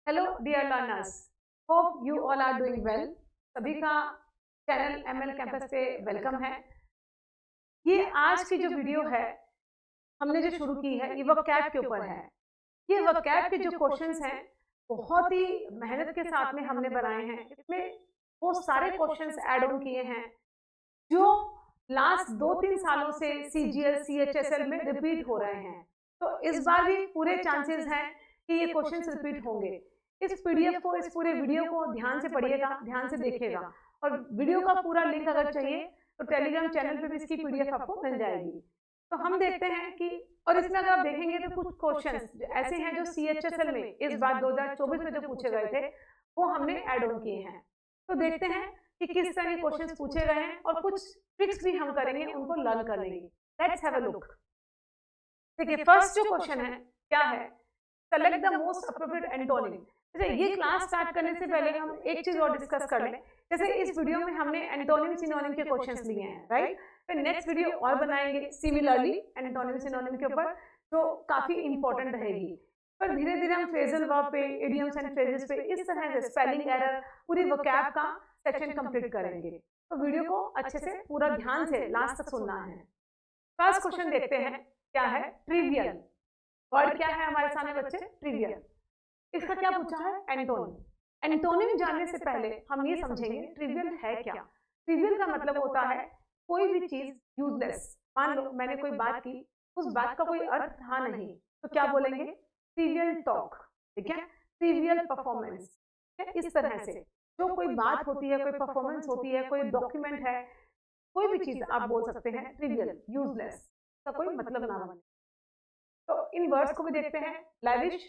Hello dear learners, hope you all are doing well. सभी का channel ML campus पे welcome है। ये आज की जो वीडियो है हमने जो शुरू की है ये वोकैब के ऊपर है। ये वोकैब के जो क्वेश्चंस हैं बहुत ही मेहनत के साथ में हमने बनाए हैं। इसमें वो सारे क्वेश्चंस ऐड ऑन किए हैं जो लास्ट 2-3 सालों से सीजीएल सीएचएसएल में रिपीट हो रहे हैं। तो इस बार भी पूरे चांसेस हैं कि ये क्वेश्चंस रिपीट होंगे। इस पीडीएफ को, इस पूरे वीडियो को ध्यान से पढ़िएगा, ध्यान से देखिएगा, और वीडियो का पूरा लिंक अगर चाहिए तो टेलीग्राम चैनल पे भी इसकी पीडीएफ आपको मिल जाएगी। तो हम देखते हैं कि, और इसमें अगर आप देखेंगे तो कुछ क्वेश्चंस ऐसे हैं जो सीएचएसएल में इस बार 2024 में जो पूछे गए थे वो हमने ऐड ऑन किए हैं। तो देखते हैं कि किस तरह के क्वेश्चंस पूछे गए हैं और कुछ ट्रिक्स भी हम करेंगे, उनको लर्न कर लेंगे। Let's have a look. देखिए, फर्स्ट जो क्वेश्चन है क्या है, select the most appropriate antonym. ये क्लास स्टार्ट करने से पहले हम एक चीज और डिस्कस कर लें। जैसे इस वीडियो में हमने एंटोनिम सिनोनिम के क्वेश्चंस लिए हैं, राइट? फिर नेक्स्ट वीडियो और बनाएंगे सिमिलरली एंटोनिम सिनोनिम के ऊपर, जो काफी इंपॉर्टेंट रहेगी। पर धीरे धीरे हम फ्रेजल वर्ब पे, इडियम्स एंड फ्रेजेस पे, इस तरह से स्पेलिंग एरर, पूरी वोकैब का सेक्शन कंप्लीट करेंगे। तो वीडियो को अच्छे से पूरा ध्यान से लास्ट तक सुनना है। फर्स्ट क्वेश्चन देखते हैं क्या है। ट्रिवियल वर्ड क्या है हमारे सामने बच्चे? ट्रिवियल। इसका क्या पूछा है? एंटोनिम। एंटोनिम जानने से पहले हम ये समझेंगे ट्रिवियल है क्या। ट्रिवियल का मतलब होता है कोई भी चीज यूजलेस। मान लो मैंने कोई बात की, उस बात का कोई अर्थ था नहीं, तो क्या बोलेंगे? ट्रिवियल टॉक, ठीक है? ट्रिवियल परफॉर्मेंस, इस तरह से जो कोई बात होती है, कोई परफॉर्मेंस होती है, कोई डॉक्यूमेंट है, कोई भी चीज आप बोल सकते हैं ट्रिवियल, यूजलेस, का कोई मतलब ना बने। तो इन वर्ड्स को भी देखते हैं। लैविश,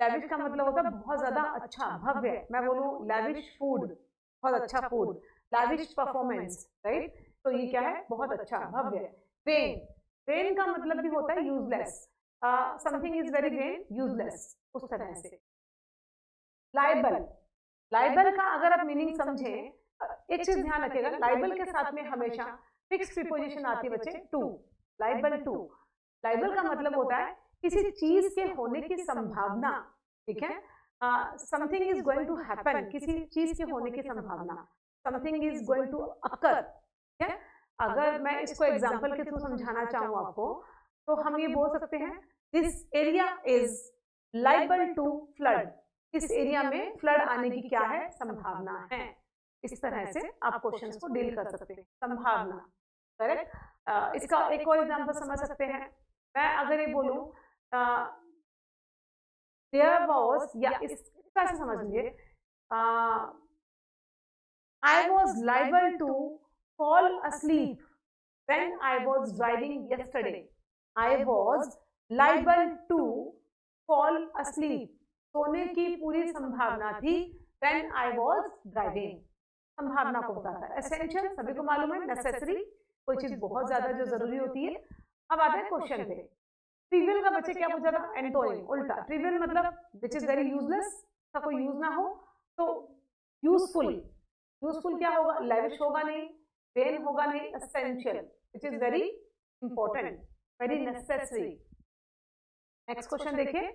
लैविश का मतलब होता है बहुत ज्यादा अच्छा, भव्य। मैं बोलूं लैविश फूड, बहुत अच्छा फूड। Lavish performance, right? तो ये क्या है? बहुत अच्छा, भव्य। वेन, वेन का मतलब भी होता है useless. Something is very when, useless, उस तरह से। लाइबल, लाइबल का अगर आप मीनिंग समझें, एक चीज ध्यान रखिएगा, लाइबल के साथ में हमेशा फिक्स प्रीपोजिशन आती है बच्चे, टू। लाइबल टू, लाइबल का मतलब होता है किसी चीज के होने की संभावना, ठीक है? Something is going to happen, किसी चीज के होने की संभावना। Something is going to occur, ठीक है? अगर मैं इसको एग्जांपल के थ्रू समझाना चाहूँ आपको, तो हम ये बोल सकते हैं this area is liable to flood. इस एरिया में फ्लड आने की क्या है? संभावना है। इस तरह से आप क्वेश्चंस को डील कर सकते हैं। संभावना, करेक्ट? इसका एक और एग्जांपल समझ सकते हैं। मैं अगर ये बोलूं देयर वाज, या इसका ऐसे समझ लीजिए, I was liable to fall asleep when I was driving yesterday. I was liable to fall asleep. सोने की पूरी संभावना थी when I was driving। संभावना को बताता है। एसेंशियल सभी को मालूम है, नेसेसरी, कोई चीज बहुत ज्यादा जो जरूरी होती है। अब आते हैं क्वेश्चन पे। ट्रिवियल का बच्चे क्या पूछा था? एंटोनिम, उल्टा। ट्रिवियल मतलब विच इज वेरी यूजलेस, का कोई यूज ना हो। तो यूजफुल, यूजफुल क्या होगा? लेविश होगा नहीं, वेन होगा नहीं, essential, which is very important, very necessary. Next question देखिए।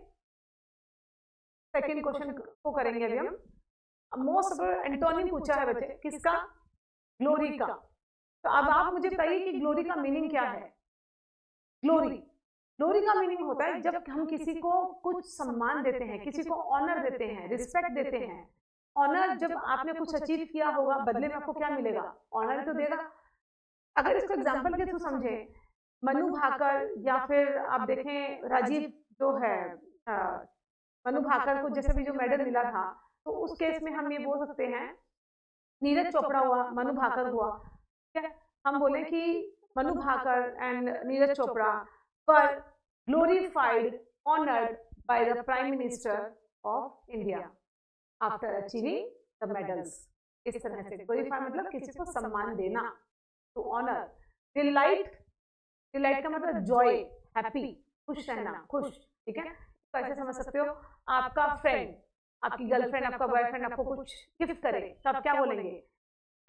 सेकेंड क्वेश्चन को करेंगे अभी हम। मोस्ट एंटोनिम पूछा है बच्चे, किसका? ग्लोरी का। तो अब आप मुझे बताइए कि ग्लोरी का मीनिंग क्या है? ग्लोरी, ग्लोरी का मीनिंग होता है जब हम किसी को कुछ सम्मान देते हैं, किसी को ऑनर देते हैं, रिस्पेक्ट देते हैं। ऑनर, जब आपने कुछ अचीव किया होगा, बदले में आपको क्या मिलेगा? ऑनर तो देगा। अगर इसको एग्जांपल के थ्रू समझे, मनु भाकर, या फिर आप देखें राजीव जो है, मनु भाकर को जैसे भी जो मेडल मिला था, तो उस केस में हम ये बोल सकते हैं नीरज चोपड़ा हुआ, मनु भाकर हुआ, ठीक है? हम बोले कि Manu Bhaker and Neeraj Chopra were glorified, honoured by the prime minister of India after achieving the medals. इस तरह से ग्लोरीफाई मतलब किसी को सम्मान देना, टू ऑनर। डिलाइट, डिलाइट का मतलब जॉय, हैप्पी, खुश रहना, खुश, ठीक है? तो ऐसे समझ सकते हो। आपका फ्रेंड, आपकी गर्लफ्रेंड, आपका बॉयफ्रेंड आपको कुछ गिफ्ट करे तो आप क्या बोलेंगे?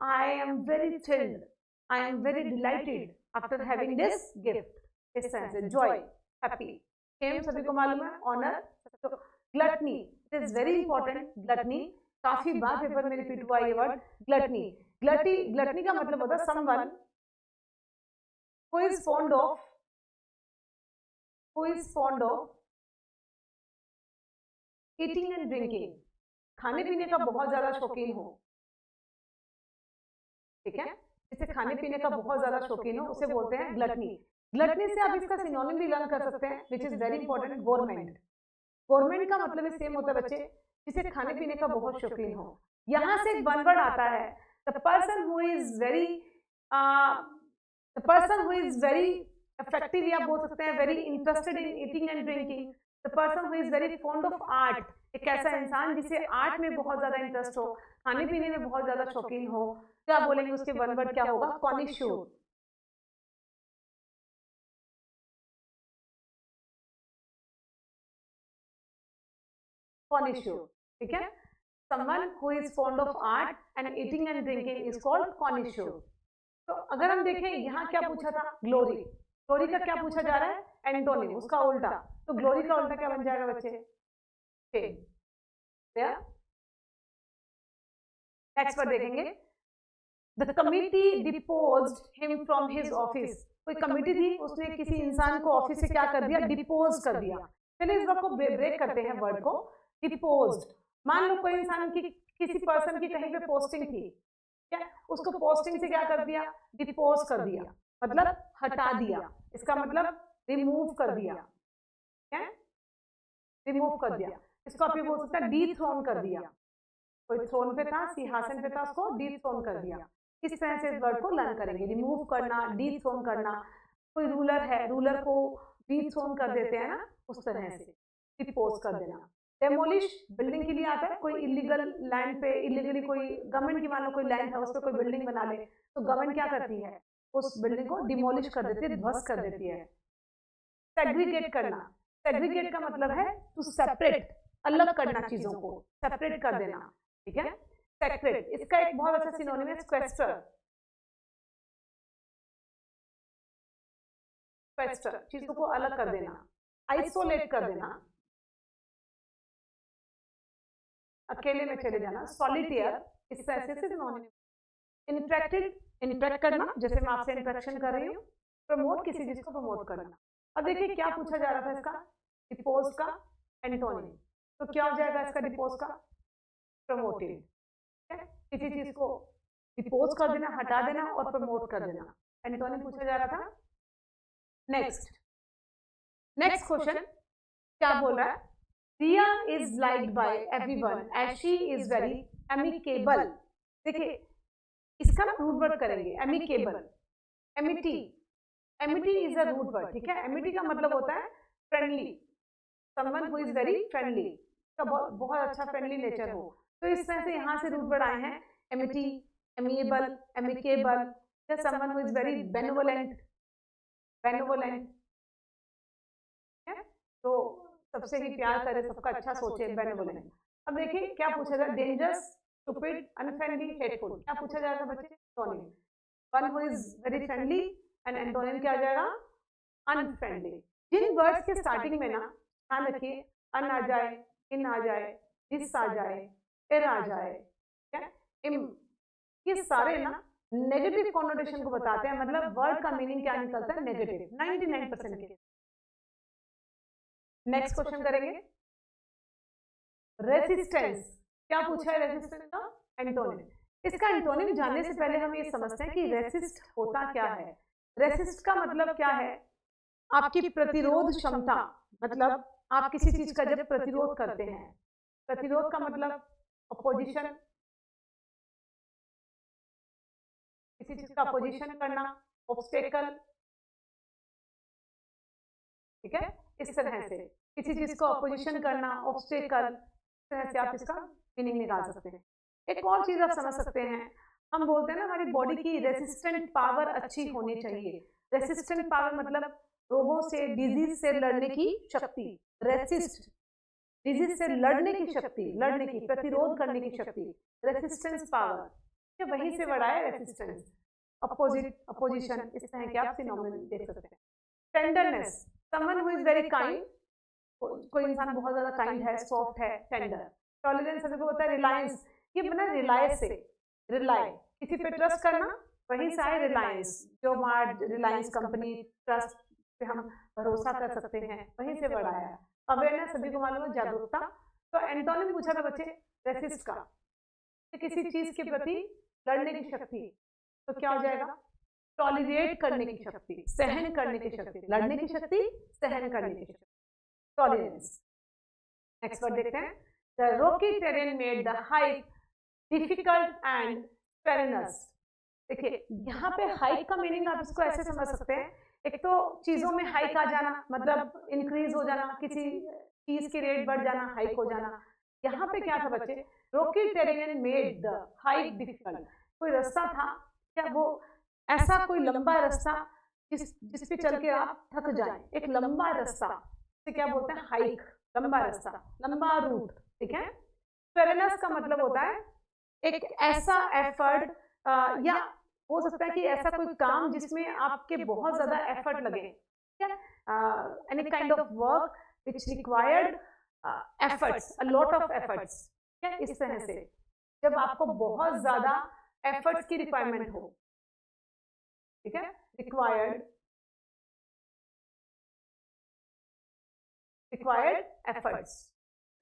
I am very thrilled, I am very dilated after having this gift. इस तरह से जॉय, हैप्पी। सेम सभी को मालूम है, ऑनर। तो gluttony, it is is very important, gluttony. काफी बार पेपर में रिपीट हुआ ये वर्ड ग्लटनी। ग्लटनी का मतलब होता है someone who is fond of eating and drinking, खाने पीने का बहुत ज्यादा शौकीन हो, ठीक है, जिसे खाने पीने का बहुत ज्यादा शौकीन हो उसे बोलते हैं ग्लटनी। ग्लटनी से आप इसका सिनोनिम भी लर्न कर सकते हैं, which is very important, government. Government का मतलब सेम होता है बच्चे, जिसे खाने पीने का बहुत शौकीन हो। यहाँ से एक वन वर्ड आता है, the person who is very effective, या बोल सकते हैं very interested in eating and drinking, the person who is very fond of art, एक ऐसा इंसान जिसे आर्ट में बहुत ज्यादा इंटरेस्ट हो, खाने पीने में बहुत ज्यादा शौकीन हो, क्या बोलेंगे उसके वन वर्ड क्या होगा, कॉनिश्योर। कॉनिश्योर, ठीक है, someone who is fond of art and eating and drinking is called connoisseur। तो अगर हम देखें यहाँ क्या पूछा था, ग्लोरी। ग्लोरी का क्या पूछा जा रहा है, एंटोनिम, उसका उल्टा। तो ग्लोरी का उल्टा क्या बन जाएगा बच्चे, नेक्स्ट पर देखेंगे, the committee deposed him from his office. कोई कमिटी थी, उसने किसी इंसान को ऑफिस से क्या कर दिया, डिपोज कर दिया। चलिए इस वर्ड को ब्रेक करते हैं, वर्ड को डिपोज्ड। मान लो कोई इंसान की, किसी पर्सन की कहीं पे पोस्टिंग थी, क्या उसको पोस्टिंग से क्या कर दिया, डिपोज कर दिया, मतलब हटा दिया, इसका मतलब रिमूव कर दिया, क्या रिमूव कर दिया। इसको आप ये बोल सकते हैं डीथ्रोन कर दिया। कोई थ्रोन पे था, सिंहासन पे था, उसको डीथ्रोन कर दिया। इस तरह से इस वर्ड को लर्न करेंगे, रिमूव करना, डीथ्रोन करना। कोई रूलर है, रूलर को डीथ्रोन कर देते हैं ना, उस तरह से डिपोज कर देना। डेमोलिश बिल्डिंग के लिए आता है, कोई इलीगल लैंड पे, इलीगली कोई गवर्नमेंट की मान लो कोई लैंड है, उस पर कोई बिल्डिंग बना ले, तो गवर्नमेंट क्या करती है, उस बिल्डिंग को डिमोलिश कर देती है, ध्वस्त कर देती है। सेग्रीगेट करना, सेग्रीगेट का मतलब है टू सेपरेट, अलग करना चीजों को, सेपरेट कर देना, ठीक है। सेक्रेट, इसका एक बहुत अच्छा सिनोनिम है स्क्वेस्टर। स्क्वेस्टर, चीजों को अलग कर देना, आइसोलेट कर देना, अकेले में चले जाना, सॉलिटेयर, इस तरह से सिनोनिम। इंटरेक्टेड, इंटरेक्ट करना, जैसे मैं आपसे इंटरेक्शन कर रही हूँ। प्रमोट, किसी चीज को प्रमोट करना। अब देखिए क्या पूछा जा रहा था इसका, डिपोज का एंटोनिम, तो क्या हो जाएगा इसका डिपोज का, प्रमोटेड, ठीक है। किसी चीज को डिपोज कर देना, हटा देना और प्रमोट कर देना, एंटोनिम पूछा जा रहा था। नेक्स्ट क्वेश्चन क्या बोल रहा है, Riya is liked by everyone as she is very amicable। देखिए इसका रूट वर्ड करेंगे, amicable, amity is a root word, ठीक है। amity का मतलब होता है friendly, someone who is very friendly, का बहुत अच्छा फ्रेंडली नेचर हो। तो इस तरह से यहाँ से रूट वर्ड आए हैं, amity, amiable, amicable, या someone who is very benevolent, तो सबसे ही प्यार करे, सबका अच्छा सोचे, बेनेवोलेंट। अब देखिए क्या पूछा जाए, डेंजरस, स्टूपिड, अनफ्रेंडली, हेटफुल, क्या पूछा जाएगा बच्चे, antonym. One who is very friendly and antonym क्या आ जाएगा, अनफ्रेंडली। जिन वर्ड्स के स्टार्टिंग में ना ध्यान रखिए, अन आ जाए, इन आ जाए, दिस आ जाए, एर आ जाए, क्या इम, ये सारे ना नेगेटिव कॉनोटेशन को बताते हैं, मतलब वर्ड का मीनिंग क्या निकलता है, नेगेटिव, 99% के। नेक्स्ट क्वेश्चन करेंगे, रेसिस्टेंस, क्या पूछा है रेसिस्टेंस का, एंटोनिम। इसका एंटोनिम जानने से पहले हम ये समझते हैं कि रेसिस्ट होता क्या है। रेसिस्ट का मतलब क्या है, आपकी प्रतिरोध क्षमता, मतलब आप किसी चीज का जब प्रतिरोध करते हैं, प्रतिरोध का मतलब अपोजिशन, किसी चीज का अपोजिशन करना, ऑब्स्टेकल, ठीक है। इस तरह से किसी चीज को अपोजिशन करना, ऑब्स्टेकल, इस तरह से आप इसका मीनिंग निकाल सकते हैं। एक और चीज आप समझ सकते हैं, हम बोलते हैं ना हमारी बॉडी की रेसिस्टेंट पावर अच्छी होनी चाहिए। रेसिस्टेंट पावर मतलब रोगों से, डिजीज से लड़ने की शक्ति, रेसिस्ट, डिजीज से लड़ने की शक्ति, लड़ने की, प्रतिरोध करने की शक्ति, रेसिस्टेंस पावर, ये वहीं से बढ़ा है रेसिस्टेंस, अपोजिट, अपोजिशन, इस तरह के आप सिनोनिम देख सकते हैं। Tenderness, someone who is very kind, कोई इंसान बहुत ज्यादा काइंड है, सॉफ्ट है, टेंडर। टॉलरेंस सभी को होता है। रिलायंस, ये बना रिलाय से, रिलाय किसी पे ट्रस्ट करना, वहीं से आए रिलायंस, जो मार्ट रिलायंस कंपनी, ट्रस्ट पे हम भरोसा कर सकते हैं, वहीं से बढ़ा है। अवेयरनेस सभी को मालूम है, जागरूकता। तो एंटोनिम पूछा था बच्चे रेसिस्ट का, किसी चीज के प्रति लड़ने की शक्ति, तो क्या हो जाएगा? टॉलरेट करने की शक्ति, सहन करने की शक्ति, लड़ने की शक्ति, सहन करने की शक्ति, टॉलरेंस। नेक्स्ट वर्ड देखते हैं। The rocky terrain made the hike difficult and perilous. देखिए यहाँ पे हाइक का मीनिंग आप इसको ऐसे समझ सकते हैं, एक तो चीजों में हाइक आ जाना, मतलब इंक्रीज हो जाना, किसी चीज की रेट बढ़ जाना, हाइक हो जाना। यहाँ पे क्या था बच्चे? Rocky terrain made the hike difficult. कोई रास्ता था क्या, वो ऐसा कोई लंबा रास्ता जिस पे चल के आप थक जाए, एक लंबा रास्ता से क्या बोलते हैं? हाइक, लंबा रास्ता, लंबा रूट, ठीक है। पेरिनस का मतलब होता है एक ऐसा एफर्ट, या हो सकता है कि ऐसा कोई काम जिसमें आपके बहुत ज्यादा एफर्ट लगे, ठीक है। Any kind of work which required efforts, a lot of efforts, ठीक है। इस तरह से जब आपको बहुत ज्यादा एफर्ट्स की रिक्वायरमेंट हो, ठीक है, रिक्वायर्ड एफर्ट्स।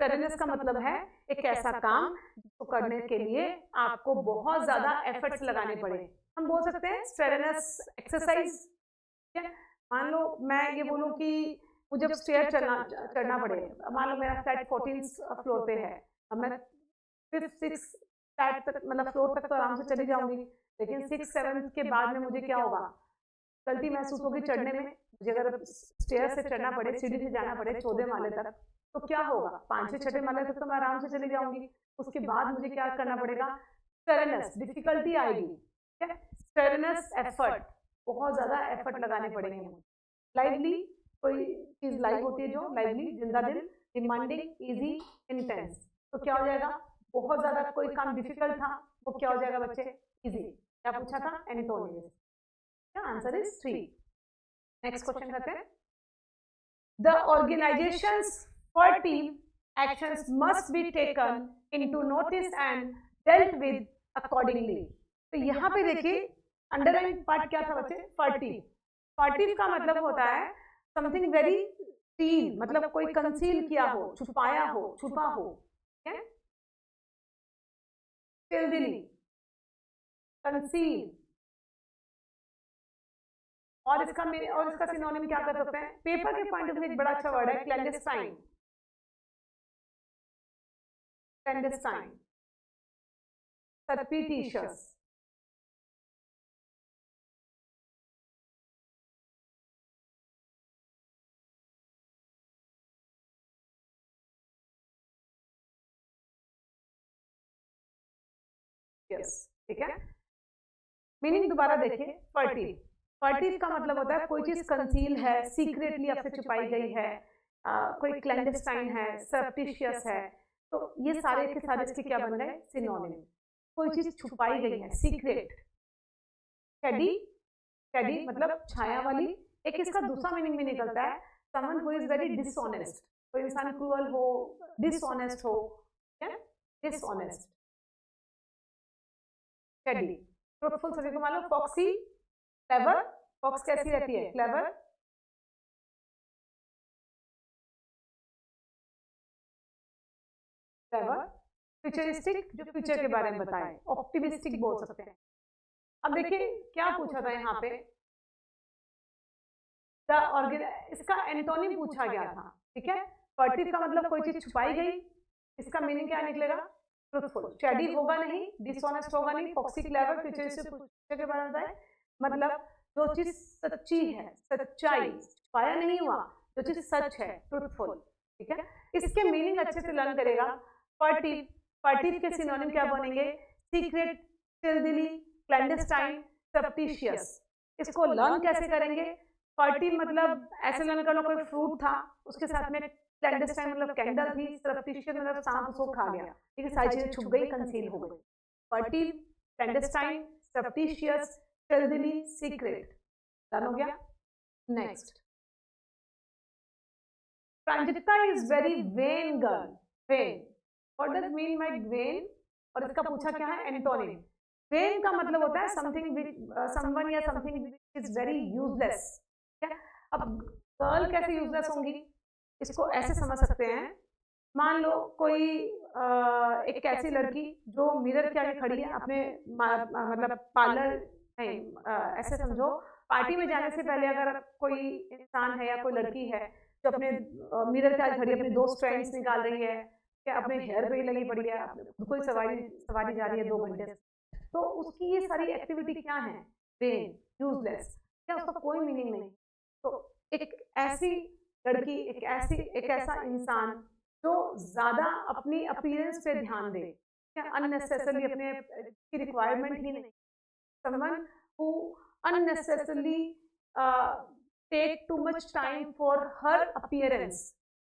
पेरिनस का मतलब है एक ऐसा काम जिसको करने के लिए आपको बहुत ज्यादा एफर्ट्स लगाने पड़े। हम बोल सकते हैं स्टेरेनस एक्सरसाइज, ठीक है। मान लो मैं ये बोलूं कि मुझे जब स्टेयर चढ़ना पड़े, मान लो मेरा फ्लैट 14 फ्लोर पे है, अब मैं 5th 6th फ्लैट तक, मतलब फ्लोर तक तो आराम से चली जाऊंगी, लेकिन 6th 7th के बाद में मुझे क्या होगा? गलती महसूस होगी चढ़ने में। मुझे अगर स्टेयर से चढ़ना पड़े, सीढ़ी से जाना पड़े 14वें माले तक, तो क्या होगा? 5वें 6वें माले तक तो मैं आराम से चली जाऊंगी, उसके बाद मुझे क्या करना पड़ेगा? स्टेरनस, डिफिकल्टी आएगी, ठीक है। स्टेरनस एफर्ट, बहुत ज्यादा एफर्ट लगाने पड़ेंगे मुझे। लाइवली, कोई चीज लाइव होती है जो लाइवली, जिंदा दिल। डिमांडिंग, इजी, इंटेंस, तो क्या हो जाएगा? बहुत ज्यादा कोई काम डिफिकल्ट था, वो क्या हो जाएगा बच्चे? इजी। क्या पूछा था? Antonyms. Answer is 3। Next question करते हैं। The organisation's furtive actions must be taken into notice and dealt with accordingly. तो यहाँ पे देखिए अंडरलाइन पार्ट क्या था बच्चे? फॉर्टिव। फॉर्टिव का मतलब होता है समथिंग वेरी सील, मतलब कोई कंसील किया हो, छुपाया हो, छुपा हो, ठीक है। स्टिल्थीली, कंसील। और इसका सिनोनिम क्या कर सकते हैं? पेपर के पॉइंट ऑफ व्यू एक बड़ा अच्छा वर्ड है क्लैंडस्टाइन। क्लैंडस्टाइन, सर्पिटिशियस, यस, ठीक है। मीनिंग दोबारा देखिए। फर्टिव, फर्टिव का मतलब होता है कोई चीज कंसील है, सीक्रेटली आपसे छुपाई गई है, कोई क्लैंडस्टाइन है, सर्पिटिशियस है। तो ये सारे के सारे इसके क्या बन गए? सिनोनिम। कोई चीज छुपाई गई है, सीक्रेट। शेडी, शेडी मतलब छाया वाली। एक इसका दूसरा मीनिंग भी निकलता है, someone who is very dishonest. कोई इंसान क्रूअल हो, डिसऑनेस्ट हो, क्या? Dishonest, shady. ट्रूथफुल सभी को मालूम। Foxy, clever. फॉक्स कैसी रहती है? क्लेवर। क्लेवर। फ्यूचरिस्टिक, जो फ्यूचर के बारे में बताए। ऑप्टिमिस्टिक बोल सकते हैं। अब देखिए क्या पूछा था यहाँ पे, इसका एंटोनिम पूछा गया था, ठीक है। फर्टिव का मतलब कोई चीज छुपाई गई, इसका मीनिंग क्या निकलेगा? ट्रूथफुल। शेडी होगा नहीं, डिसऑनेस्ट होगा नहीं, फॉक्सी, क्लेवर, फ्यूचरिस्टिक के बारे में बताए। मतलब जो चीज सच्ची है, सच्चाई, छुपाया नहीं हुआ, जो चीज सच है, ट्रूथफुल, ठीक है। इसके मीनिंग अच्छे से लर्न करेगा। फर्टिव, फर्टिव के सिनोनिम क्या बनेंगे? Secret, stealthily, clandestine, surreptitious. इसको लर्न कैसे करेंगे? फर्टिव मतलब ऐसे लर्न कर लो कोई फ्रूट था, उसके साथ में क्लैंडस्टाइन मतलब कैंडल थी, सर्पिटिशियस मतलब सांप उसको खा गया, ठीक है। सारी चीजें छुप गई, कंसील हो गई। Furtive, clandestine, surreptitious, stealthily, secret. Done हो गया। Next, Pranjakta is very vain girl, vain, what does mean by vain? और इसका पूछा क्या है, एंटोनिम। वेन का मतलब होता है समथिंग समवन या something which is very useless. क्या? अब गर्ल कैसे यूजलेस होंगी, इसको ऐसे समझ सकते हैं, मान लो कोई एक ऐसी लड़की जो मिरर के आगे खड़ी है, अपने मतलब पार्लर नहीं, ऐसे समझो पार्टी में जाने से पहले अगर कोई इंसान है या कोई लड़की है जो अपने मिरर के आगे खड़ी है, अपनी दो स्ट्रैंड्स निकाल रही है, या अपने हेयर पे ही लगी पड़ी है, खुद को ही सवारी जा रही है 2 घंटे से, तो उसकी ये सारी एक्टिविटी क्या है, वेन, यूजलेस, क्या उसका कोई मीनिंग नहीं। तो एक ऐसी लड़की, एक ऐसा इंसान जो ज्यादा अपनी अपीयरेंस पे ध्यान दे, क्या अननेसेसरली अपने की रिक्वायरमेंट ही नहीं, someone who unnecessarily take too much time for her appearance,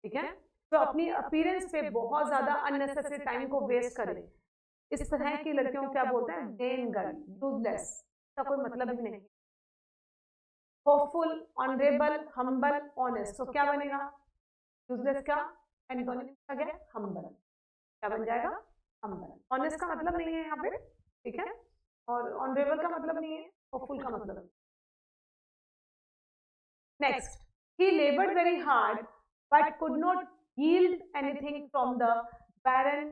ठीक है, तो अपनी अपीयरेंस पे बहुत ज्यादा अननेसेसरी टाइम को वेस्ट करे, इस तरह की लड़कियों को क्या बोलते हैं, वेन गर्ल, यूजलेस, का कोई मतलब ही नहीं। होपफुल, ऑनरेबल, हम्बल, ऑनेस्ट, तो क्या बनेगा, यूजलेस का एंटोनिम आ गया हम्बल, क्या बन जाएगा, हम्बल। ऑनेस्ट का मतलब नहीं है यहाँ पे, ठीक है, और ऑनरेबल का मतलब नहीं है, होपफुल का मतलब। Next, he labored very hard but could not yield anything from the barren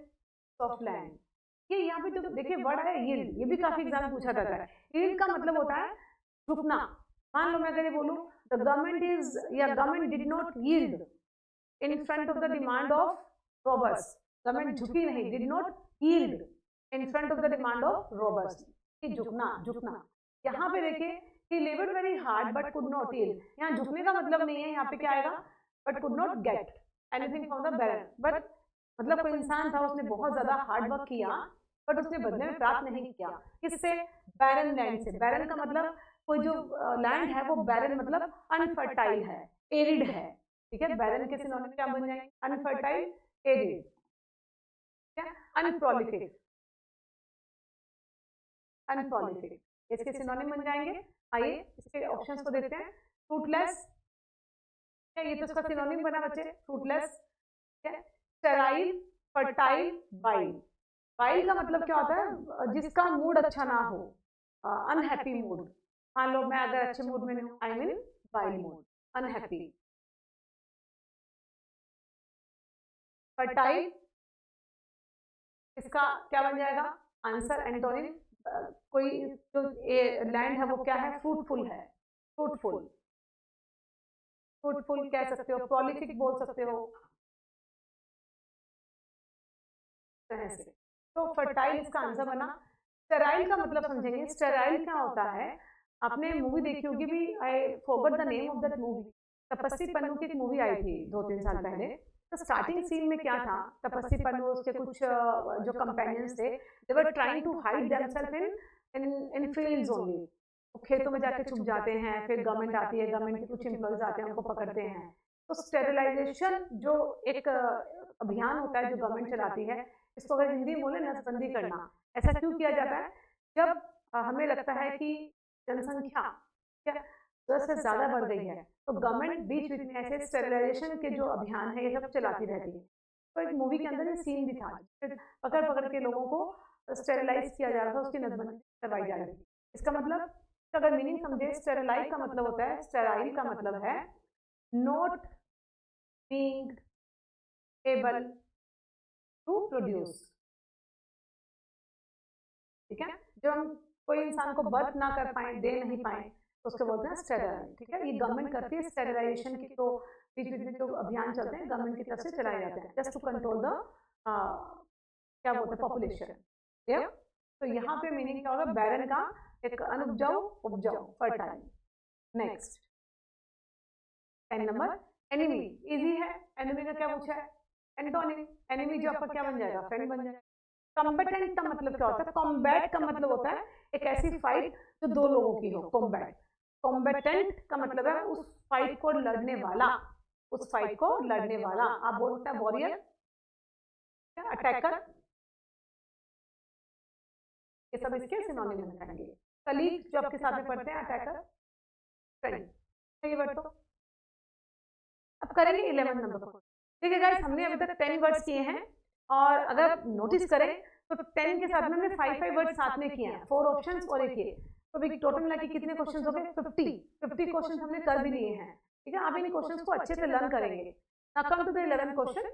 of land। ये यहाँ पे जो देखिए वर्ड है yield, ये भी काफी एग्जाम पूछा जाता है। yield का मतलब होता है झुकना। मान लो मैं अगर ये बोलूं the government is या government did not yield in front of the demand of robbers, government झुकी नहीं, did not yield in front of the demand of robbers, कि झुकना, झुकना। यहाँ पे देखिए he labored very hard but could not yield, यहाँ झुकने का मतलब नहीं है, यहाँ पे क्या आएगा, but could not get anything from the barren, but मतलब कोई इंसान था, उसने बहुत ज्यादा हार्ड वर्क किया बट उसने बदले में प्राप्त नहीं किया, किससे, बैरन लैंड से। बैरन का मतलब कोई जो लैंड है वो बैरन मतलब अनफर्टाइल है, एरिड है, ठीक है, बैरन के सिनोनिम क्या बन जाएंगे, अनफर्टाइल, एरिड, अनप्रोलिफिक, अनप्रोलिफिक, इसके सिनोनिम बन जाएंगे। आइए इसके ऑप्शंस को देखते हैं। फ्रूटलेस, ये तो इसका सिनोनिम बना बच्चे, fruitless, sterile, fertile, wild. Wild का मतलब क्या होता है, जिसका मूड अच्छा ना हो, अनहैप्पी मूड। मान लो मैं अगर अच्छे मूड में हूँ, I mean wild mood, unhappy. Fertile, इसका क्या बन जाएगा आंसर, एंटोनिम, कोई जो लैंड है वो क्या है, फ्रूटफुल है, फ्रूटफुल, फ्रूटफुल कह सकते हो, प्रोलिफिक बोल सकते हो, तरह से। तो फर्टाइल इसका आंसर बना। स्टेराइल का मतलब समझेंगे, स्टेराइल क्या होता है, आपने मूवी देखी होगी भी, I forgot the name of that movie, तपस्वी पन्नू की एक मूवी आई थी 2-3 साल पहले। तो स्टार्टिंग सीन में क्या था, तपस्वी पन्नू उसके कुछ जो कंपेनियंस थे, they were trying to hide themselves in fields only, खेतों में जाके छुप जाते हैं, फिर गवर्नमेंट आती है, गवर्नमेंट के कुछ एम्प्लॉयज आते हैं, उनको पकड़ते हैं। तो स्टेरिलाइजेशन जो एक अभियान होता है जो गवर्नमेंट चलाती है, इसको अगर हिंदी में बोले नसबंदी करना। ऐसा क्यों किया जाता है, जब हमें लगता है कि जनसंख्या क्या जरूरत से ज्यादा बढ़ गई है, तो गवर्नमेंट बीच बीच में ऐसे स्टेरिलाइजेशन के जो अभियान है ये सब चलाती रहती है। तो एक मूवी के अंदर ये सीन भी था, पकड़ पकड़ के लोगों को स्टेरिलाइज किया जा रहा था, उसकी नसबंदी करवाई जा रही थी। इसका मतलब अगर मीनिंग समझे, स्टेरिलाइज का मतलब होता है, स्टेराइल का मतलब है not being able to produce, ठीक है, जब हम कोई इंसान को बर्थ ना कर पाए, दे नहीं पाए, तो उसको बोलते हैं स्टेराइल, ठीक है। ये गवर्नमेंट करती है स्टेरिलाइजेशन की, तो बीच बीच में जो अभियान चलते हैं गवर्नमेंट की तरफ से चलाए जाते हैं, जस्ट टू कंट्रोल द क्या बोलते हैं पॉपुलेशन। तो यहाँ पे मीनिंग क्या होगा, बैरन का एक अनुपजाऊ, उपजाऊ, fertile. Next 10 number, enemy, easy है, एनिमी का क्या पूछा है, एंटोनिम, एनिमी जो आपका क्या बन जाएगा, फ्रेंड बन जाएगा। कॉम्बेटेंट का मतलब क्या होता है, कॉम्बैट का मतलब होता है एक ऐसी फाइट जो दो लोगों की हो, कॉम्बैट। कॉम्बेटेंट का मतलब है उस फाइट को लड़ने वाला, उस फाइट को लड़ने वाला। आप बोल सकते हैं वॉरियर, अटैकर, ये सब इसके सिनोनिम बन जाएंगे। कलीग जो आपके साथ में पढ़ते हैं, अटैकर, फ्रेंड, ये वर्ड तो। अब करेंगे 11 नंबर को, ठीक है गाइस, हमने अभी तक 10 वर्ड्स किए हैं और अगर नोटिस करें तो 10 के साथ में हमने 5 वर्ड्स साथ में किए हैं, 4 ऑप्शंस और एक ये, तो अभी टोटल मिला के कितने क्वेश्चंस हो गए? 50 क्वेश्चंस हमने कर भी लिए हैं। ठीक है, आप इन क्वेश्चंस को अच्छे से लर्न करेंगे। Now come to the 11th question,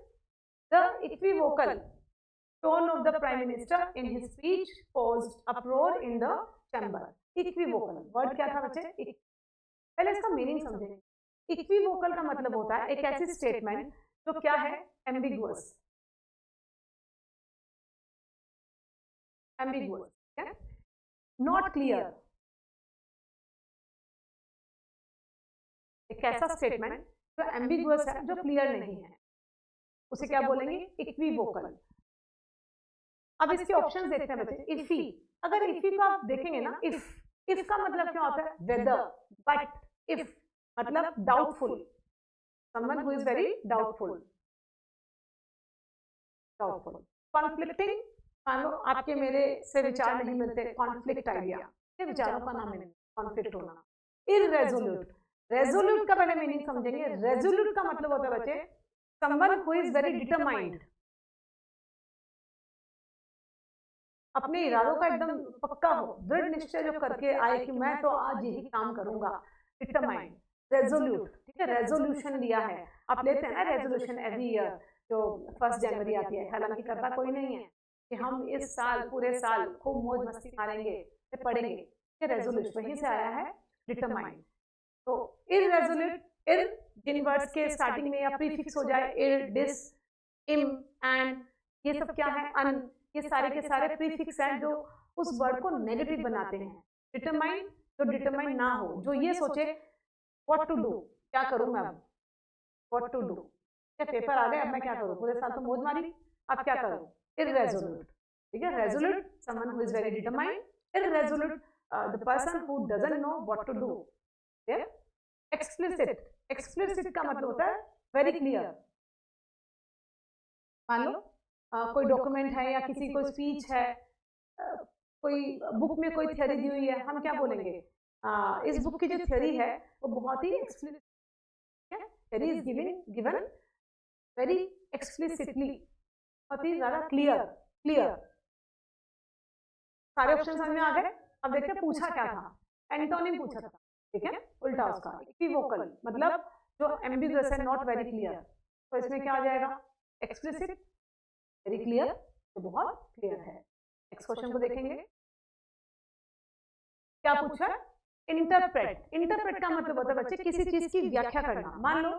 the equivocal tone of the prime minister in his speech caused uproar in the chamber. Equivocal word क्या था बच्चे? पहले इसका मीनिंग समझेंगे। इक्विवोकल का मतलब होता है एक ऐसी स्टेटमेंट जो क्या है? Ambiguous, not clear. एक ऐसा स्टेटमेंट जो एम्बिगुअस है, जो क्लियर नहीं है, उसे क्या बोलेंगे? इक्विवोकल। अब इसके ऑप्शंस देखते हैं बच्चे। इफी, अगर इफी को आप देखेंगे ना, इफ का मतलब क्या होता है? वेदर, बट इफ मतलब doubtful, someone who is very doubtful. Conflicting, मान लो आपके मेरे से विचार नहीं मिलते, कॉन्फ्लिक्ट आइडिया, ये विचारों का नाम है कॉन्फ्लिक्ट होना। इररेजोल्यूट, रेजोल्यूट का पहले मीनिंग समझेंगे। रेजोल्यूट का मतलब होता है बच्चे someone who is very determined, अपने इरादों का एकदम पक्का हो, दृढ़ निश्चय जो करके आए कि मैं तो आज यही काम करूंगा, डिटरमाइंड। रेजोल्यूट, ठीक है, रेजोल्यूशन लिया है, आप लेते हैं ना रेजोल्यूशन एवरी ईयर, जो 1 जनवरी आती है, हालांकि करता कोई नहीं है कि हम इस साल पूरे साल खूब मौज मस्ती मारेंगे, पढ़ेंगे, ये रेजोल्यूशन वहीं से आया है, डिटरमाइंड। तो इररेजोल्यूट, इर जिन वर्ड्स के स्टार्टिंग में या प्रीफिक्स हो जाए, इर, डिस, इम, एंड, ये सब क्या है? अन, ये सारे के सारे प्रीफिक्स हैं जो उस वर्ड को नेगेटिव बनाते हैं। डिटरमाइन, जो डिटरमाइन ना हो, जो ये सोचे व्हाट टू डू, क्या करूं मैं अब, व्हाट टू डू, क्या पेपर आ गए अब मैं क्या करूं, पूरे साल तो मौज मारी, अब क्या करूं? इररेजोल्यूट, ठीक है। Resolute, someone who is very determined. Irresolute, the person who doesn't know what to do. Explicit, explicit का मतलब होता है वेरी क्लियर। मान लो कोई डॉक्यूमेंट है या किसी कोई स्पीच है, कोई बुक में कोई थ्योरी दी हुई है, हम क्या बोलेंगे? इस बुक की जो थ्योरी है वो बहुत ही एक्सप्लिसिट है, theory is given very explicitly, बहुत ही ज्यादा क्लियर, सारे ऑप्शन समझ में आ गए। अब देखते हैं पूछा क्या था, एंटोनिम पूछा था, ठीक है, उल्टा उसका। इक्विवोकल मतलब जो एम्बिगुअस है, नॉट वेरी क्लियर, तो इसमें क्या आ जाएगा? एक्सप्लिसिट, वेरी क्लियर, तो बहुत क्लियर है। नेक्स्ट क्वेश्चन को देखेंगे, क्या पूछा? इंटरप्रेट, इंटरप्रेट का मतलब होता है बच्चे किसी चीज की व्याख्या करना। मान लो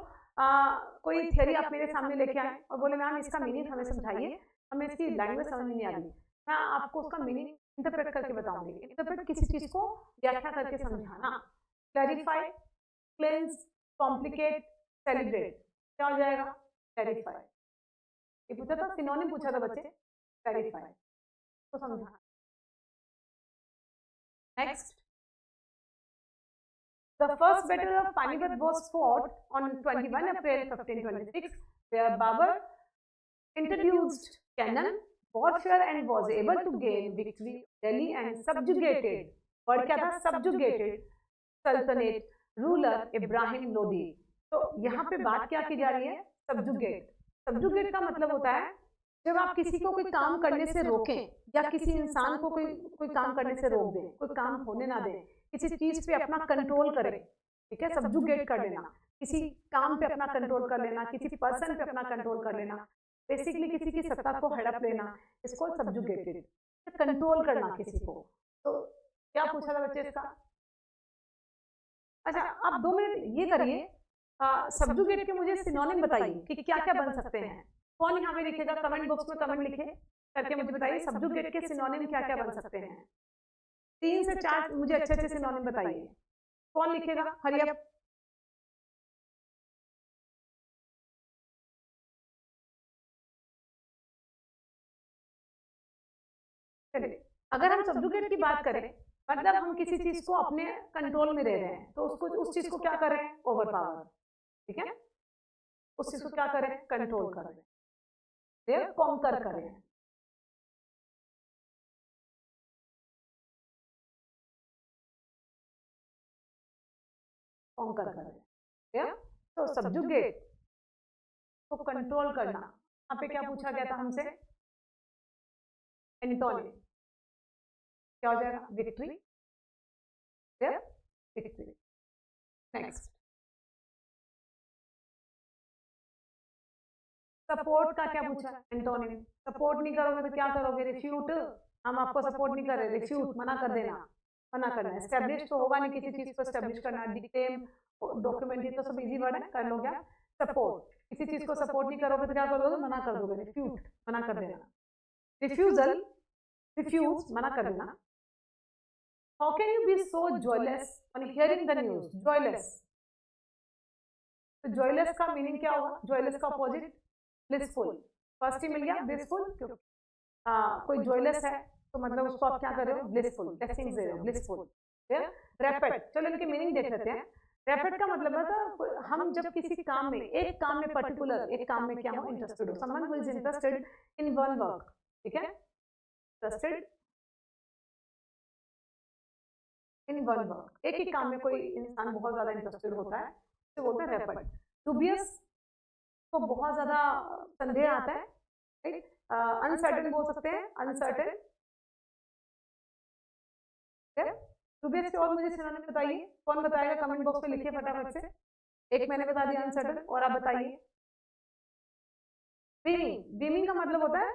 कोई थ्योरी आप मेरे सामने लेके आए और बोले मैम इसका मीनिंग हमें समझाइए, हमें इसकी लैंग्वेज समझ नहीं आ रही, मैं आपको उसका मीनिंग इंटरप्रेट करके बताऊंगी। इंटरप्रेट किसी चीज को व्याख्या करके समझाना। क्लैरिफाई, क्लेंस, कॉम्प्लिकेट, सेलिब्रेट, क्या हो जाएगा? क्लैरिफाई। ये पूछा था, सिनोनिम पूछा था बच्चे, क्लैरिफाई तो समझाना। Next, the first battle of Panipat was fought on 21 April 1526, where Babur introduced cannon warfare and was able to gain victory Delhi and subjugated, word क्या था? subjugated sultanate ruler Ibrahim Lodi। तो यहाँ पे बात क्या की जा रही है? subjugate। subjugate का मतलब होता है जब आप किसी को कोई काम करने से रोकें या किसी इंसान को कोई काम करने से रोक दें, कोई काम होने ना दें, किसी चीज पे अपना कंट्रोल करें, ठीक है, सबजुगेट कर लेना, किसी काम पे अपना कंट्रोल कर लेना, किसी पर्सन पे अपना कंट्रोल कर लेना, बेसिकली किसी की सत्ता को हड़प लेना, इसको सबजुगेटेड, कंट्रोल करना किसी को। तो क्या पूछा था बच्चे इसका? अच्छा, आप 2 मिनट ये करिए, सबजुगेट के मुझे सिनोनिम बताइए कि क्या क्या बन सकते हैं। कौन यहाँ पे लिखेगा? कमेंट बॉक्स में कमेंट लिखे करके मुझे बताइए सबजुगेट के सिनोनिम क्या क्या बन सकते हैं। 3 से 4 मुझे अच्छे अच्छे सिनोनिम बताइए। कौन लिखेगा? Hurry up. चलिए, अगर हम सबजुगेट की बात करें मतलब हम किसी चीज को अपने कंट्रोल में रह रहे हैं, तो उसको उस चीज को क्या कर रहे हैं? ओवर पावर, ठीक है, उस चीज को क्या कर रहे हैं? कंट्रोल कर रहे हैं, कॉन्कर कर रहे हैं। कॉन्कर कर रहे हैं, तो सबजुगेट को कंट्रोल करना। यहाँ पे क्या पूछा गया था हमसे? एंटोनिम क्या हो जाएगा? Victory, victory. नेक्स्ट, सपोर्ट का क्या पूछा? एंटोनिम। सपोर्ट नहीं करोगे तो क्या करोगे? रिफ्यूट। हम आपको सपोर्ट नहीं कर रहे, रिफ्यूट, मना कर देना, मना करना। एस्टेब्लिश तो होगा नहीं, किसी चीज को एस्टेब्लिश करना, डिक्लेम, डॉक्यूमेंट, ये तो सब इजी वर्ड है, कर लो। क्या? सपोर्ट, किसी चीज को सपोर्ट नहीं करोगे तो क्या करोगे? मना कर दोगे, रिफ्यूट, मना कर देना। रिफ्यूजल, रिफ्यूज, मना कर देना। How can you be so joyless on hearing the news? Joyless, तो जॉयलेस का मीनिंग क्या होगा? जॉयलेस का अपोजिट ब्लिसफुल। फर्स्ट ही मिल गया, ब्लिसफुल। कोई जॉयलेस है तो मतलब उसको आप क्या कर रहे हो? ब्लिसफुल, ब्लेसिंग्स दे रहे हो, ब्लिसफुल। रैपिड, चलो इनके मीनिंग देख लेते हैं। रैपिड का मतलब है हम जब किसी काम में, एक काम में पर्टिकुलर, एक काम में क्या हो? इंटरेस्टेड हो। Someone who is interested in one work, ठीक है? इंटरेस्टेड इन वन वर्क, एक ही काम में कोई इंसान बहुत ज्यादा इंटरेस्टेड होता है तो बोलते हैं रैपिड। डूबियस तो बहुत ज्यादा संदेह आता है, राइट? अनसर्टेन बोल सकते हैं, अनसर्टेन। डूबियस के और मुझे सिनोनिम बताइए, कौन बताएगा? कमेंट बॉक्स में लिखिए फटाफट से। एक मैंने बता दिया अनसर्टेन, और आप बताइए। बीमिंग, बीमिंग का मतलब होता है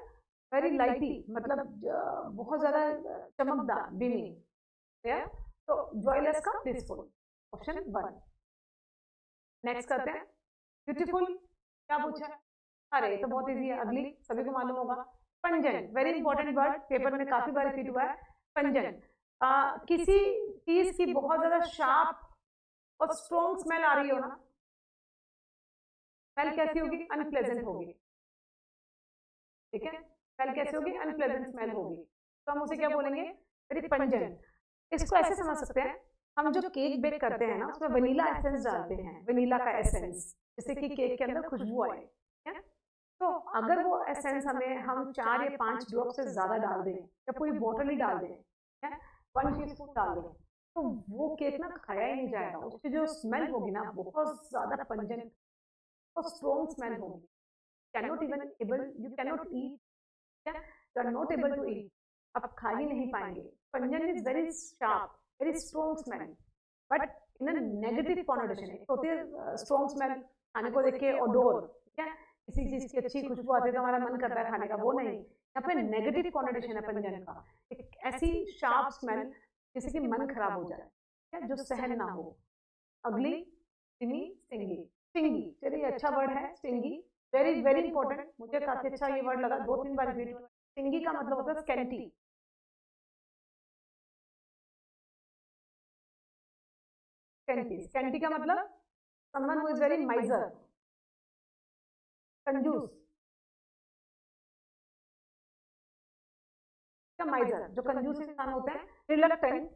वेरी लाइटी, मतलब बहुत ज्यादा चमकदार, बीमिंग। तो जॉयलेस का ब्लिसफुल, ऑप्शन 1। नेक्स्ट करते हैं, ब्यूटीफुल क्या पूछा है? अरे ये तो बहुत इजी है, अगली सभी को मालूम होगा। पंजन, वेरी इंपॉर्टेंट वर्ड, पेपर में काफी बार रिपीट हुआ है। पंजन, किसी चीज की बहुत ज्यादा शार्प और स्ट्रॉन्ग स्मेल आ रही हो ना, स्मेल कैसी होगी? अनप्लेजेंट होगी, ठीक है? स्मेल कैसी होगी? अनप्लेजेंट स्मेल होगी, तो हम उसे क्या बोलेंगे? वेरी पंजन। इसको ऐसे समझ सकते हैं, हम जो केक बेक करते हैं ना, उसमें वनीला एसेंस डालते हैं, वनीला का एसेंस, जिससे कि केक के अंदर खुशबू आए, है? तो अगर वो एसेंस हम 4 या 5 ड्रॉप से ज्यादा डाल दें, या पूरी बोतल ही डाल दें, 1 टीस्पून डाल दें, तो वो केक ना खाया ही नहीं जाएगा। उसकी जो स्मेल होगी ना, बहुत ज्यादा पंजेंट और स्ट्रॉन्ग स्मेल होगी। Cannot even able, you cannot eat, you are not able to eat, आप खा ही नहीं पाएंगे। Pungent is very sharp, very strong smell, but in a negative connotation. एक होती है स्ट्रॉन्ग स्मेल, खाने को देख के ओडोर, ठीक है? किसी चीज की अच्छी खुशबू आती है तो हमारा मन करता है खाने का, वो नहीं। यहाँ पे नेगेटिव कॉनोटेशन है पंजन का, एक ऐसी शार्प स्मेल जिससे कि मन खराब हो जाए, ठीक है? जो सहन ना हो। अगली, स्टिंगी, स्टिंगी, स्टिंगी, चलिए अच्छा वर्ड है स्टिंगी, वेरी वेरी इंपॉर्टेंट, मुझे काफी अच्छा ये वर्ड लगा, 2-3 बार रिपीट हुआ। स्टिंगी का मतलब होता है स्कैंटी। स्कैंटी, स्कैंटी का मतलब समवन हु इज वेरी माइजर, कंजूस। क्या? माइजर, जो कंजूस इंसान होते हैं। रिलक्टेंट,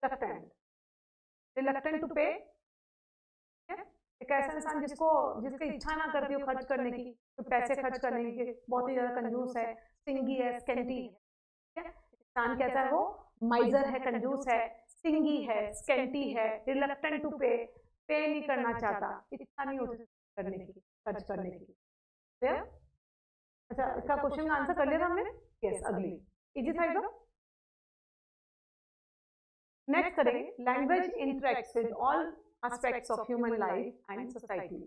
रिलक्टेंट, रिलक्टेंट टू पे, एक ऐसा इंसान जिसकी इच्छा ना करती हो खर्च करने की, तो पैसे खर्च करने की, बहुत ही ज्यादा कंजूस है, स्टिंगी है, स्कैंटी है, ठीक है? इंसान कैसा है? वो माइजर है, कंजूस है, स्टिंगी है, स्कैंटी है, रिलक्टेंट टू पे, पे नहीं करना चाहता, इच्छा नहीं होती करने की, खर्च करने की। अच्छा, इसका क्वेश्चन का आंसर कर लिया था हमने। यस, अगली इजी था एकदम। नेक्स्ट करेंगे, language interacts with all aspects of human life and society.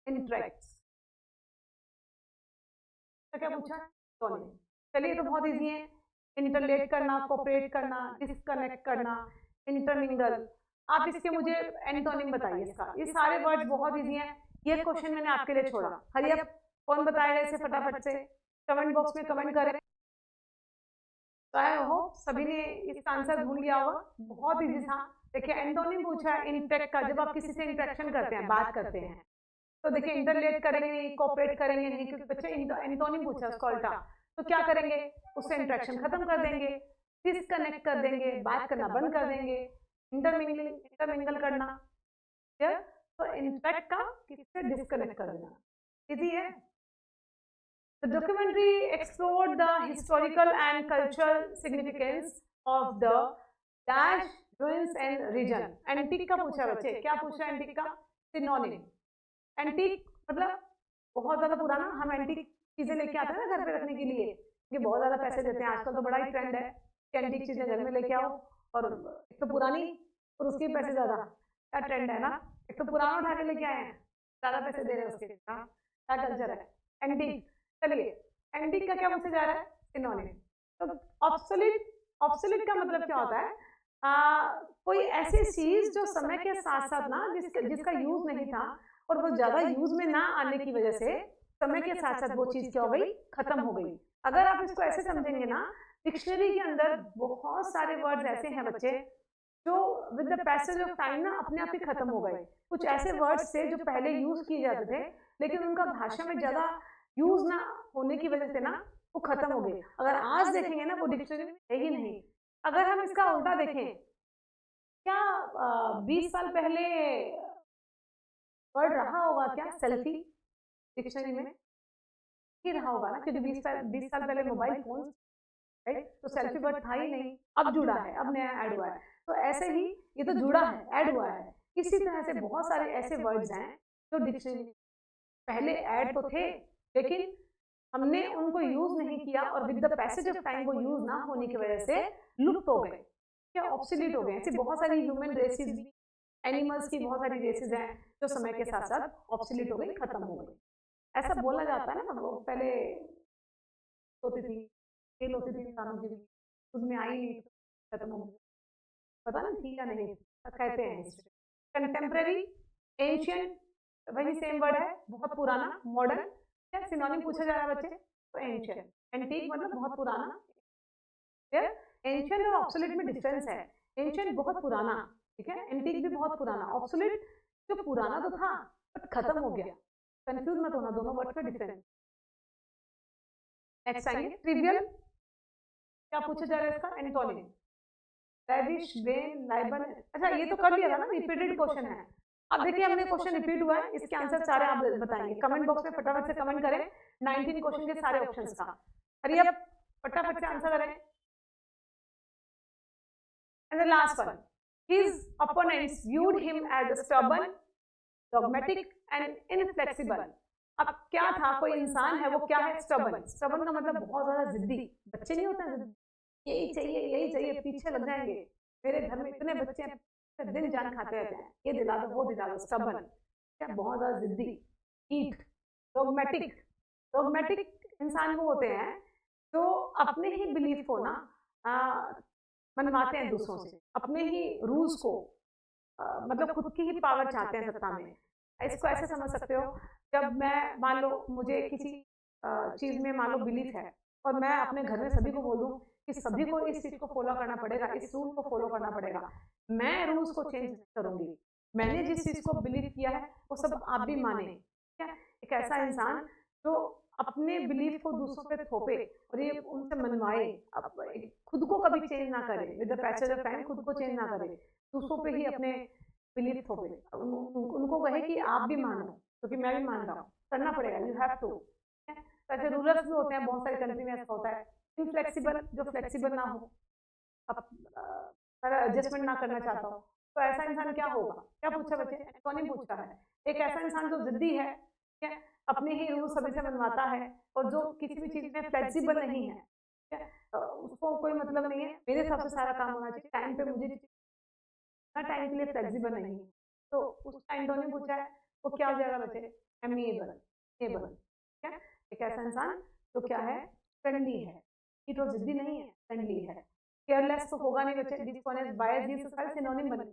Interacts तो क्या पूछा? चलिए तो बहुत इजी है, इंटरलेट करना, कोऑपरेट करना, डिस्कनेक्ट करना, इंटरमिंगल। आप इसके मुझे एंटोनिम बताइए इसका। ये सारे वर्ड्स बहुत इजी हैं, ये क्वेश्चन मैंने आपके लिए छोड़ा। हरी अप, कौन बताएगा इसे फटाफट से? कमेंट बॉक्स में कमेंट करें। तो आई होप सभी ने इसका आंसर ढूंढ लिया होगा, बहुत इजी था। देखिए एंटोनिम पूछा है इंटरेक्ट का, जब आप किसी से इंटरेक्शन करते हैं, बात करते हैं, तो देखिए इंटरलेट करेंगे नहीं, कोऑपरेट करेंगे नहीं, क्योंकि बच्चे एंटोनिम पूछा उसका उल्टा, तो क्या करेंगे? उससे इंटरेक्शन खत्म कर देंगे, डिस्कनेक्ट कर देंगे, बात करना बंद कर देंगे, इंटरमिंगल करना, तो इंटरेक्ट का किससे डिस्कनेक्ट कर देना, इजी है। The documentary explored the historical and cultural significance of the dash ruins and reason. Antique का पूछा बच्चे, क्या पूछा एंटीक का? सिनोनिम। एंटीक मतलब बहुत ज्यादा पुराना। हम एंटीक चीजें लेके आते हैं ना घर पे रखने के लिए, ये बहुत ज्यादा पैसे देते हैं। आजकल तो बड़ा ही ट्रेंड है कि एंटीक चीजें घर में लेके आओ, और एक तो पुरानी और उसके पैसे ज्यादा। क्या ट्रेंड है ना, एक तो पुराना उठा के लेके आए हैं, ज्यादा पैसे दे रहे हैं उसके। हाँ, क्या कल्चर है एंटीक। चलिए, एंटीक का क्या पूछा जा रहा है? सिनोनिम। तो ऑब्सोलीट, ऑब्सोलीट का मतलब क्या होता है? कोई ऐसी चीज जो समय के साथ साथ ना, जिसका यूज नहीं था, और वो ज्यादा यूज में ना आने की वजह से समय के साथ साथ वो चीज क्या हो गई? खत्म हो गई। अगर आप इसको ऐसे समझेंगे ना, डिक्शनरी के अंदर बहुत सारे वर्ड्स ऐसे हैं बच्चे जो with the passage of time ना अपने आप ही खत्म हो गए। कुछ ऐसे वर्ड्स थे जो पहले यूज किए जाते थे, लेकिन उनका भाषा में ज्यादा यूज ना होने की वजह से ना वो खत्म हो गए। अगर आज देखेंगे ना, वो डिक्शनरी में है ही नहीं। अगर हम इसका उल्टा देखें, क्या 20 साल पहले वर्ड रहा होगा क्या सेल्फी डिक्शनरी में? ही रहा होगा ना, क्योंकि 20 साल पहले मोबाइल फोन, राइट? तो सेल्फी वर्ड था ही नहीं, अब जुड़ा है, अब नया ऐड हुआ है। तो ऐसे ही ये तो जुड़ा है, ऐड हुआ है। इसी तरह से बहुत सारे ऐसे वर्ड्स हैं जो डिक्शनरी पहले ऐड तो थे, लेकिन हमने उनको यूज नहीं किया, और with the passage of time वो यूज ना होने की वजह से लुप्त हो गए, क्या ऑब्सोलीट हो गए। ऐसी बहुत सारी ह्यूमन रेसेस, एनिमल्स की बहुत सारी रेसेस हैं जो समय के साथ साथ ऑब्सोलीट हो गई, खत्म हो गई। ऐसा बोला जाता है ना, वो पहले होती थी, खेल होती थी इंसानों की, उसमें आई नहीं तो खत्म हो गई, पता नहीं थी या नहीं, कहते हैं हिस्ट्री। कंटेम्प्रेरी, एंशियंट, वही सेम वर्ड है, बहुत पुराना। मॉडर्न, क्या सिनोनिम पूछा जा रहा है बच्चे? तो एंशियंट। एंटीक मतलब बहुत पुराना। एंशियंट और ऑब्सोलीट में डिफरेंस है। एंशियंट बहुत पुराना, ठीक है, एंटीक भी बहुत पुराना। ऑब्सोलीट जो पुराना तो था बट खत्म हो गया। कंफ्यूज मत होना, दोनों वर्ड का डिफरेंस। नेक्स्ट आएंगे ट्रिवियल। क्या पूछा जा रहा है इसका? एंटोनिम। Lavish, when, liable. अच्छा, ये तो कर लिया था ना, रिपीटेड क्वेश्चन है। अब देखिए, हमने क्वेश्चन रिपीट हुआ है, इसके आंसर सारे आप बताएंगे। कमेंट बॉक्स में फटाफट से कमेंट करें 19 क्वेश्चन के सारे ऑप्शंस का। अरे अब फटाफट से आंसर करें। And the last one, his opponents viewed him as stubborn, dogmatic and inflexible। अब क्या था? कोई इंसान है, वो क्या है? स्टबर्न। स्टबर्न का मतलब बहुत ज्यादा जिद्दी। बच्चे नहीं होते हैं, यही चाहिए यही चाहिए, पीछे लग जाएंगे। मेरे घर में इतने बच्चे हैं, दिन जान खाते रहते हैं, ये दिला दो वो दिला दो। स्टबर्न क्या? बहुत ज्यादा जिद्दी। ईट। डॉगमेटिक। डॉगमेटिक इंसान वो होते हैं जो अपने ही बिलीफ को ना मनवाते हैं दूसरों से, अपने ही रूल्स को, मतलब खुद की ही पावर चाहते हैं सत्ता में। इसको ऐसे समझ सकते हो, जब मैं मान लो मुझे किसी चीज में मान लो बिलीफ है, और मैं अपने घर में सभी को बोलूं कि सभी को इस चीज को फॉलो करना पड़ेगा, इस रूल को फॉलो करना पड़ेगा, मैं रूल्स को चेंज करूंगी। मैंने जिस चीज को बिलीव किया है वो सब आप भी माने। क्या? एक ऐसा इंसान जो अपने बिलीफ को दूसरों पे थोपे और ये उनसे मनवाए, खुद को कभी चेंज ना करे, with the passage of time खुद को चेंज ना करे, दूसरों पे ही अपने बिलीफ थोपे, उनको कहे कि आप भी मानो, क्योंकि मैं भी मान रहा हूँ, करना पड़ेगा, यू हैव टू। ऐसे रूलर्स भी होते हैं बहुत सारी कंट्री में, ऐसा होता है। इनफ्लेक्सिबल, जो फ्लेक्सिबल ना हो, एडजस्टमेंट ना करना चाहता हो, तो ऐसा इंसान क्या होगा? क्या पूछा बच्चे? एंटोनिम पूछा है। एक ऐसा इंसान जो जिद्दी है, ठीक है, अपने ही रूल सभी से मनवाता है, और जो किसी भी चीज में फ्लेक्सिबल नहीं है, ठीक है, उसको कोई मतलब नहीं है, मेरे हिसाब से सारा काम होना चाहिए टाइम पे, मुझे टाइम के लिए फ्लेक्सिबल नहीं है, तो उसका एंटोनिम पूछा है, वो क्या हो जाएगा बच्चे? एमिएबल। एबल, क्या? एक ऐसा इंसान जो क्या है? फ्रेंडली है। ये तो जिद्दी नहीं है, फ्रेंडली है। केयरलेस तो होगा नहीं बच्चे, डिसऑनेस्ट, बायस, ये सारे सिनोनिम बने।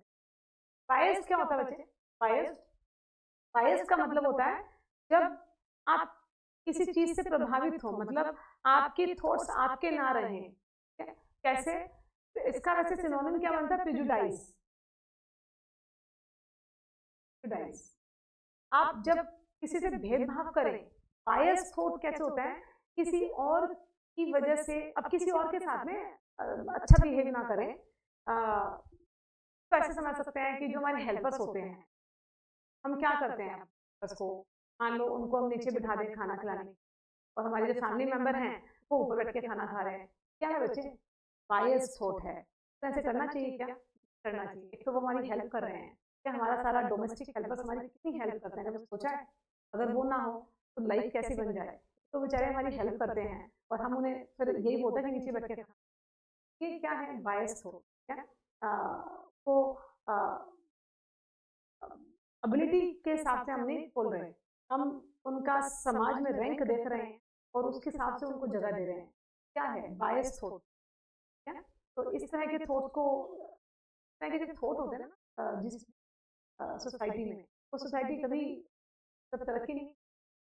बायस क्या होता है बच्चे? बायस, बायस का मतलब होता है जब आप किसी चीज से प्रभावित हो, मतलब आपके थॉट्स आपके ना रहे। कैसे? इसका वैसे सिनोनिम क्या बनता है? प्रेजुडाइज। आप जब किसी से भेदभाव करें, बायस थॉट कैसे होता है? किसी और की वजह से, अब किसी और के साथ में अच्छा बिहेव ना करें, तो ऐसे समझ सकते हैं कि जो हमारे हेल्पर्स होते हैं, हम क्या करते हैं हेल्पर्स को, मान लो उनको हम नीचे बिठा दें खाना खिलाने, और हमारे जो फैमिली मेंबर हैं वो ऊपर बैठ के खाना खा रहे हैं, क्या है बच्चे? बायस थॉट है। तो ऐसे करना चाहिए क्या? करना चाहिए। एक तो वो हमारी हेल्प कर रहे हैं कि हमारा सारा डोमेस्टिक हेल्पर्स हमारी कितनी हेल्प करते हैं, कभी सोचा है? अगर वो ना हो तो लाइफ कैसी बन जाए। तो बेचारे हमारी हेल्प करते हैं और हम उन्हें फिर यही बोलते हैं कि नीचे बैठ के खा। ये क्या है, बायस हो क्या, वो एबिलिटी के हिसाब से हम नहीं बोल रहे हैं, हम उनका समाज में रैंक देख रहे हैं और उसके हिसाब से उनको जगह दे रहे हैं। क्या है, बायस थॉट। क्या, तो इस तरह के थॉट को, इस तरह के जो थॉट होते हैं ना जिस सोसाइटी में, वो सोसाइटी कभी तब तरक्की नहीं,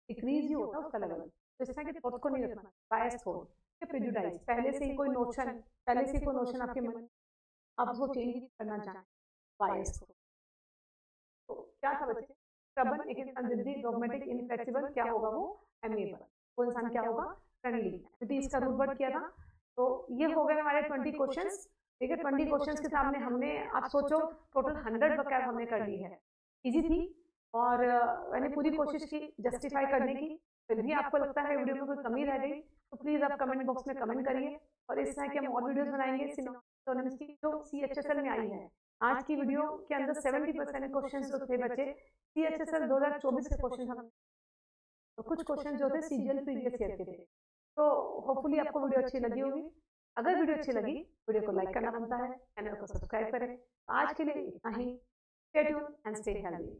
डिक्रीज ही होता है उसका लेवल। तो इस तरह के थॉट को नहीं रखना, बायस थॉट, प्रेजुडाइज, पहले से ही कोई नोशन, पहले से ही कोई नोशन आपके मन, आप उसको चेंज नहीं करना चाहें, बायस थॉट। तो क्या था बच्चे, स्टबर्न, एक इंसान जिद्दी, डॉगमेटिक, इनफ्लेक्सिबल, क्या होगा वो, एमेबल। वो इंसान क्या होगा, फ्रेंडली। क्योंकि इसका रूट वर्ड किया था। तो ये हो गए हमारे 20 क्वेश्चंस। ठीक है, 20 क्वेश्चंस के सामने हमने, आप सोचो, टोटल 100 वकैब हमने कर ली है। इजी थी और मैंने पूरी कोशिश की जस्टिफाई करने की। फिर भी आपको लगता है वीडियो में कोई कमी रह गई तो प्लीज आप कमेंट बॉक्स में कमेंट करिए। और इस तरह के हम और वीडियोस बनाएंगे सिनोनिम्स की जो CHSL में आई है। आज की वीडियो के अंदर 70% क्वेश्चन जो थे बच्चे CHSL 2024 के क्वेश्चन हम, तो कुछ क्वेश्चन जो थे CGL प्रीवियस ईयर के थे। तो होपफुली आपको वीडियो अच्छी लगी होगी। अगर वीडियो अच्छी लगी, वीडियो को लाइक करना बनता है, चैनल को सब्सक्राइब करें। आज के लिए इतना ही। Stay tuned and stay healthy.